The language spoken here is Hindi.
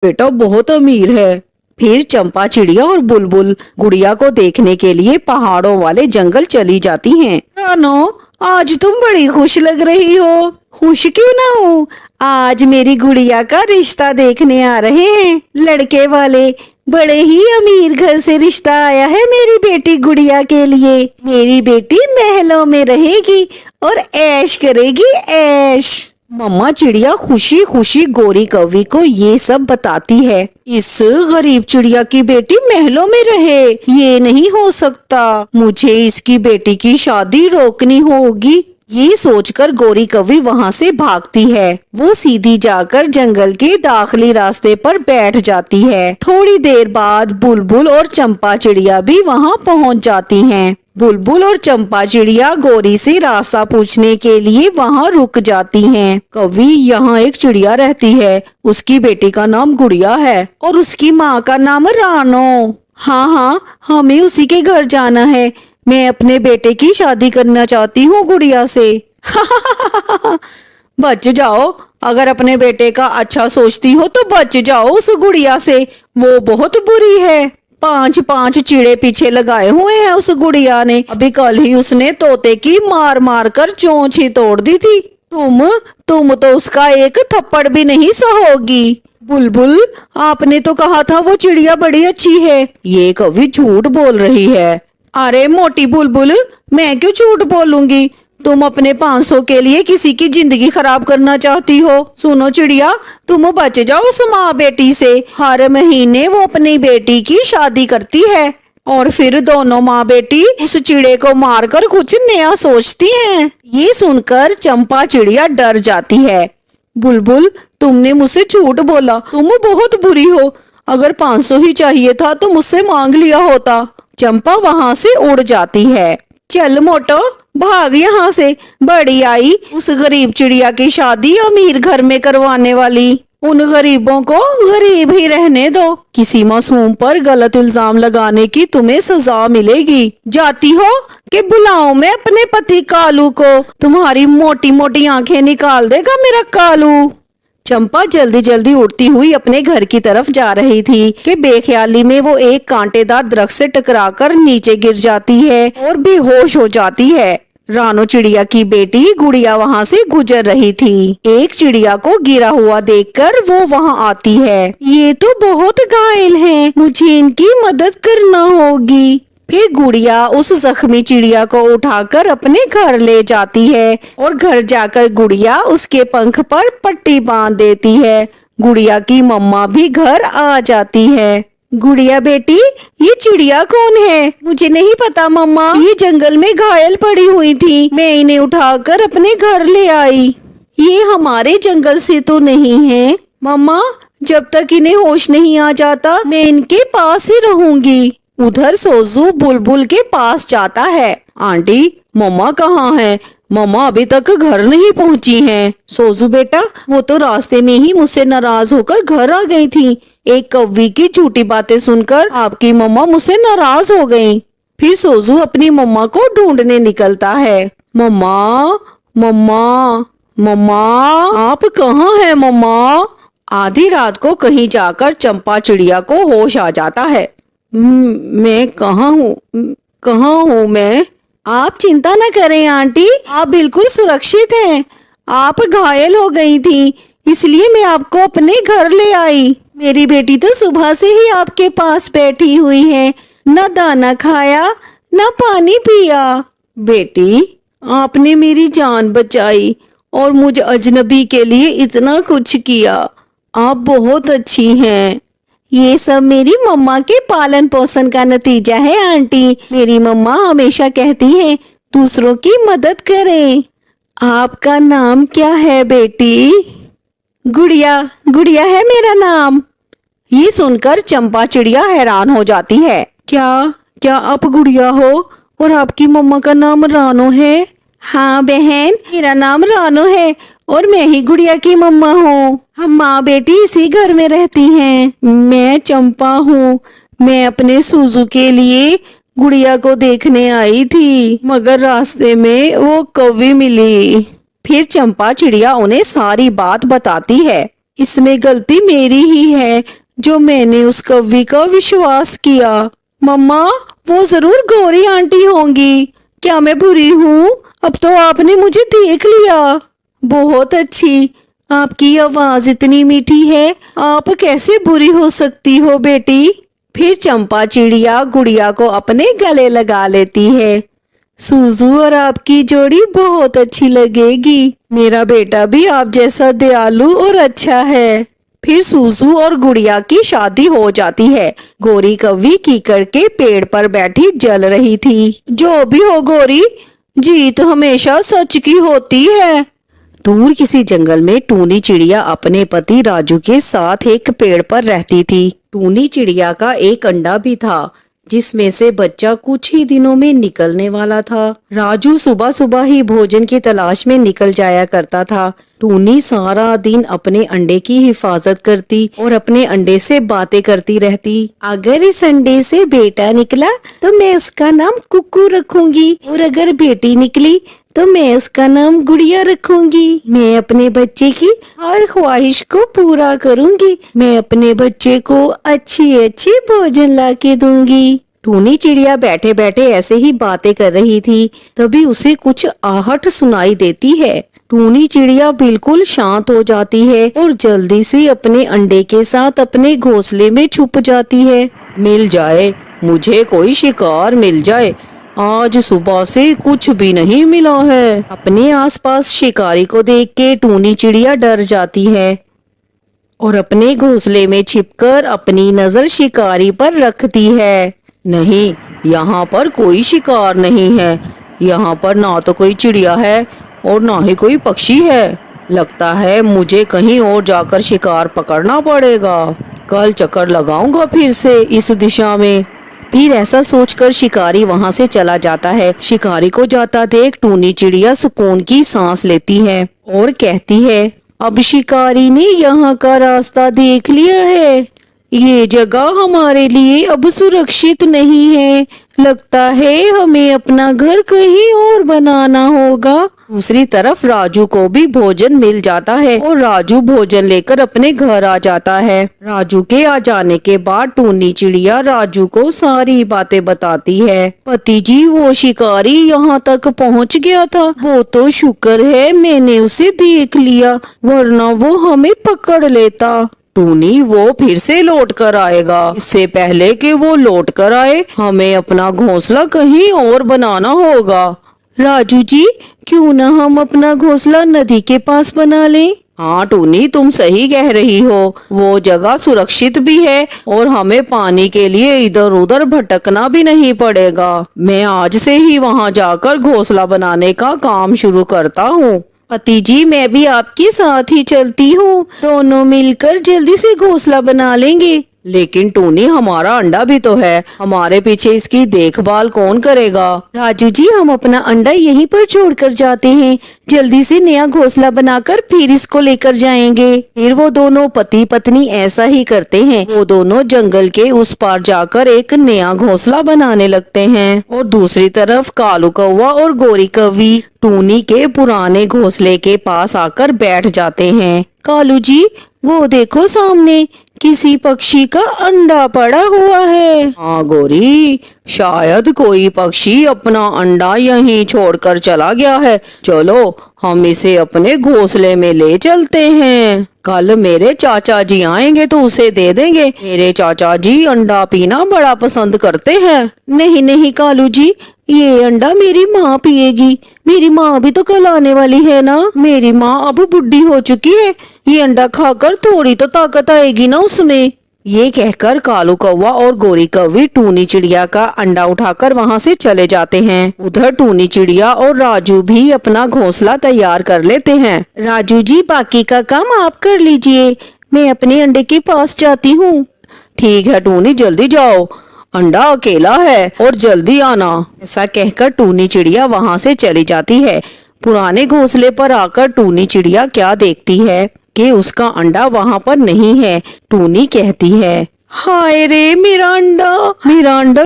बेटा बहुत अमीर है। फिर चंपा चिड़िया और बुलबुल गुड़िया को देखने के लिए पहाड़ों वाले जंगल चली जाती हैं। रानो, आज तुम बड़ी खुश लग रही हो। खुश क्यों ना हूँ, आज मेरी गुड़िया का रिश्ता देखने आ रहे हैं लड़के वाले। बड़े ही अमीर घर से रिश्ता आया है मेरी बेटी गुड़िया के लिए। मेरी बेटी महलों में रहेगी और ऐश करेगी ऐश। मम्मा चिड़िया खुशी खुशी गोरी कौवी को ये सब बताती है। इस गरीब चिड़िया की बेटी महलों में रहे, ये नहीं हो सकता। मुझे इसकी बेटी की शादी रोकनी होगी। ये सोचकर गोरी कौवी वहाँ से भागती है। वो सीधी जाकर जंगल के दाखिली रास्ते पर बैठ जाती है। थोड़ी देर बाद बुलबुल और चंपा चिड़िया भी वहाँ पहुँच जाती हैं। बुलबुल और चंपा चिड़िया गोरी से रास्ता पूछने के लिए वहाँ रुक जाती हैं। कौवी, यहाँ एक चिड़िया रहती है, उसकी बेटी का नाम गुड़िया है और उसकी माँ का नाम रानो। हाँ हाँ, हमें उसी के घर जाना है। मैं अपने बेटे की शादी करना चाहती हूँ गुड़िया से। बच जाओ, अगर अपने बेटे का अच्छा सोचती हो तो बच जाओ उस गुड़िया से, वो बहुत बुरी है। 5 चिड़े पीछे लगाए हुए हैं उस गुड़िया ने। अभी कल ही उसने तोते की मार मार कर चोंच ही तोड़ दी थी। तुम तो उसका एक थप्पड़ भी नहीं सहोगी। बुलबुल, आपने तो कहा था वो चिड़िया बड़ी अच्छी है। ये कभी झूठ बोल रही है। अरे मोटी बुलबुल, मैं क्यों झूठ बोलूंगी। तुम अपने 500 के लिए किसी की जिंदगी खराब करना चाहती हो। सुनो चिड़िया, तुम बच जाओ उस माँ बेटी से। हर महीने वो अपनी बेटी की शादी करती है और फिर दोनों माँ बेटी उस चिड़े को मारकर कुछ नया सोचती हैं। ये सुनकर चंपा चिड़िया डर जाती है। बुलबुल, तुमने मुझसे झूठ बोला, तुम बहुत बुरी हो। अगर 500 ही चाहिए था तो मुझसे मांग लिया होता। चंपा वहाँ से उड़ जाती है। चल मोटो, भाग यहाँ से। बड़ी आई उस गरीब चिड़िया की शादी अमीर घर में करवाने वाली। उन गरीबों को गरीब ही रहने दो। किसी मासूम पर गलत इल्जाम लगाने की तुम्हें सजा मिलेगी। जाती हो कि बुलाऊं मैं अपने पति कालू को? तुम्हारी मोटी मोटी आंखें निकाल देगा मेरा कालू। चंपा जल्दी जल्दी उड़ती हुई अपने घर की तरफ जा रही थी कि बेख्याली में वो एक कांटेदार दरख्त से टकराकर नीचे गिर जाती है और बेहोश हो जाती है। रानो चिड़िया की बेटी गुड़िया वहाँ से गुजर रही थी। एक चिड़िया को गिरा हुआ देखकर वो वहाँ आती है। ये तो बहुत घायल हैं, मुझे इनकी मदद करना होगी। फिर गुड़िया उस जख्मी चिड़िया को उठाकर अपने घर ले जाती है और घर जाकर गुड़िया उसके पंख पर पट्टी बांध देती है। गुड़िया की मम्मा भी घर आ जाती है। गुड़िया बेटी, ये चिड़िया कौन है? मुझे नहीं पता मम्मा, ये जंगल में घायल पड़ी हुई थी, मैं इन्हें उठाकर अपने घर ले आई। ये हमारे जंगल से तो नहीं है मम्मा, जब तक इन्हें होश नहीं आ जाता मैं इनके पास ही रहूंगी। उधर सोजू बुलबुल के पास जाता है। आंटी, मम्मा कहाँ है? मम्मा अभी तक घर नहीं पहुँची हैं। सोजू बेटा, वो तो रास्ते में ही मुझसे नाराज होकर घर आ गई थी। एक कौवी की झूठी बातें सुनकर आपकी मम्मा मुझसे नाराज हो गयी। फिर सोजू अपनी मम्मा को ढूंढने निकलता है। मम्मा, मम्मा, मम्मा, आप कहाँ हैं मम्मा? आधी रात को कहीं जाकर चंपा चिड़िया को होश आ जाता है। मैं कहाँ हूँ मैं? आप चिंता न करें आंटी, आप बिल्कुल सुरक्षित हैं। आप घायल हो गई थी, इसलिए मैं आपको अपने घर ले आई। मेरी बेटी तो सुबह से ही आपके पास बैठी हुई है, न दाना खाया न पानी पिया। बेटी, आपने मेरी जान बचाई और मुझ अजनबी के लिए इतना कुछ किया। आप बहुत अच्छी हैं। ये सब मेरी मम्मा के पालन पोषण का नतीजा है आंटी। मेरी मम्मा हमेशा कहती है दूसरों की मदद करें। आपका नाम क्या है बेटी? गुड़िया, गुड़िया है मेरा नाम। ये सुनकर चंपा चिड़िया हैरान हो जाती है। क्या आप गुड़िया हो और आपकी मम्मा का नाम रानो है? हाँ बहन, मेरा नाम रानो है और मैं ही गुड़िया की मम्मा हूँ। हम माँ बेटी इसी घर में रहती हैं। मैं चंपा हूँ। मैं अपने सूजू के लिए गुड़िया को देखने आई थी, मगर रास्ते में वो कौवी मिली। फिर चंपा चिड़िया उन्हें सारी बात बताती है। इसमें गलती मेरी ही है जो मैंने उस कौवी का विश्वास किया। मम्मा, वो जरूर गौरी आंटी होंगी। क्या मैं बुरी हूँ? अब तो आपने मुझे देख लिया। बहुत अच्छी, आपकी आवाज इतनी मीठी है, आप कैसे बुरी हो सकती हो बेटी? फिर चंपा चिड़िया गुड़िया को अपने गले लगा लेती है। सूजू और आपकी जोड़ी बहुत अच्छी लगेगी। मेरा बेटा भी आप जैसा दयालु और अच्छा है। फिर सूजू और गुड़िया की शादी हो जाती है। गौरी कौवी कीकड़ के पेड़ पर बैठी जल रही थी। जो भी हो गौरी, जीत हमेशा सच की होती है। दूर किसी जंगल में टूनी चिड़िया अपने पति राजू के साथ एक पेड़ पर रहती थी। टूनी चिड़िया का एक अंडा भी था जिसमें से बच्चा कुछ ही दिनों में निकलने वाला था। राजू सुबह सुबह ही भोजन की तलाश में निकल जाया करता था। टूनी सारा दिन अपने अंडे की हिफाजत करती और अपने अंडे से बातें करती रहती। अगर इस अंडे से बेटा निकला तो मैं उसका नाम कुक्कू रखूंगी, और अगर बेटी निकली तो मैं उसका नाम गुड़िया रखूंगी। मैं अपने बच्चे की हर ख्वाहिश को पूरा करूंगी। मैं अपने बच्चे को अच्छी अच्छी भोजन ला के दूंगी। टूनी चिड़िया बैठे बैठे ऐसे ही बातें कर रही थी, तभी उसे कुछ आहट सुनाई देती है। टूनी चिड़िया बिल्कुल शांत हो जाती है और जल्दी से अपने अंडे के साथ अपने घोंसले में छुप जाती है। मिल जाए, मुझे कोई शिकार मिल जाए। आज सुबह से कुछ भी नहीं मिला है। अपने आसपास शिकारी को देख के टूनी चिड़िया डर जाती है और अपने घोंसले में छिपकर अपनी नजर शिकारी पर रखती है। नहीं, यहाँ पर कोई शिकार नहीं है। यहाँ पर ना तो कोई चिड़िया है और ना ही कोई पक्षी है। लगता है मुझे कहीं और जाकर शिकार पकड़ना पड़ेगा। कल चक्कर लगाऊंगा फिर से इस दिशा में। फिर ऐसा सोचकर शिकारी वहां से चला जाता है। शिकारी को जाता देख टूनी चिड़िया सुकून की सांस लेती है और कहती है, अब शिकारी ने यहाँ का रास्ता देख लिया है। ये जगह हमारे लिए अब सुरक्षित नहीं है। लगता है हमें अपना घर कहीं और बनाना होगा। दूसरी तरफ राजू को भी भोजन मिल जाता है और राजू भोजन लेकर अपने घर आ जाता है। राजू के आ जाने के बाद टूनी चिड़िया राजू को सारी बातें बताती है। पति जी, वो शिकारी यहाँ तक पहुँच गया था। वो तो शुक्र है मैंने उसे देख लिया, वरना वो हमें पकड़ लेता। टूनी, वो फिर से लौट कर आएगा। इससे पहले कि वो लौट कर आए, हमें अपना घोंसला कहीं और बनाना होगा। राजू जी, क्यों न हम अपना घोंसला नदी के पास बना लें? हाँ टूनी, तुम सही कह रही हो। वो जगह सुरक्षित भी है और हमें पानी के लिए इधर उधर भटकना भी नहीं पड़ेगा। मैं आज से ही वहाँ जाकर घोंसला बनाने का काम शुरू करता हूँ। पति जी, मैं भी आपके साथ ही चलती हूँ। दोनों मिलकर जल्दी से घोंसला बना लेंगे। लेकिन टूनी, हमारा अंडा भी तो है। हमारे पीछे इसकी देखभाल कौन करेगा? राजू जी, हम अपना अंडा यहीं पर छोड़कर जाते हैं। जल्दी से नया घोंसला बनाकर फिर इसको लेकर जाएंगे। फिर वो दोनों पति पत्नी ऐसा ही करते हैं। वो दोनों जंगल के उस पार जाकर एक नया घोंसला बनाने लगते हैं और दूसरी तरफ कालू कौवा और गौरी कौवी टूनी के पुराने घोंसले के पास आकर बैठ जाते हैं। कालू जी, वो देखो सामने किसी पक्षी का अंडा पड़ा हुआ है। हाँ गौरी, शायद कोई पक्षी अपना अंडा यहीं छोड़कर चला गया है। चलो हम इसे अपने घोंसले में ले चलते हैं। कल मेरे चाचा जी आएंगे तो उसे दे देंगे। मेरे चाचा जी अंडा पीना बड़ा पसंद करते हैं। नहीं नहीं कालू जी, ये अंडा मेरी माँ पिएगी। मेरी माँ भी तो कल आने वाली है ना। मेरी माँ अब बुढ़ी हो चुकी है। ये अंडा खाकर थोड़ी तो ताकत आएगी ना उसमें। ये कहकर कालू कौवा और गौरी कौवी टूनी चिड़िया का अंडा उठाकर वहाँ से चले जाते हैं। उधर टूनी चिड़िया और राजू भी अपना घोंसला तैयार कर लेते हैं। राजू जी, बाकी का काम आप कर लीजिए, मैं अपने अंडे के पास जाती हूँ। ठीक है टूनी, जल्दी जाओ, अंडा अकेला है और जल्दी आना। ऐसा कहकर टूनी चिड़िया वहाँ से चली जाती है। पुराने घोंसले पर आकर टूनी चिड़िया क्या देखती है कि उसका अंडा वहाँ पर नहीं है। टूनी कहती है, हाय रे, मेरा अंडा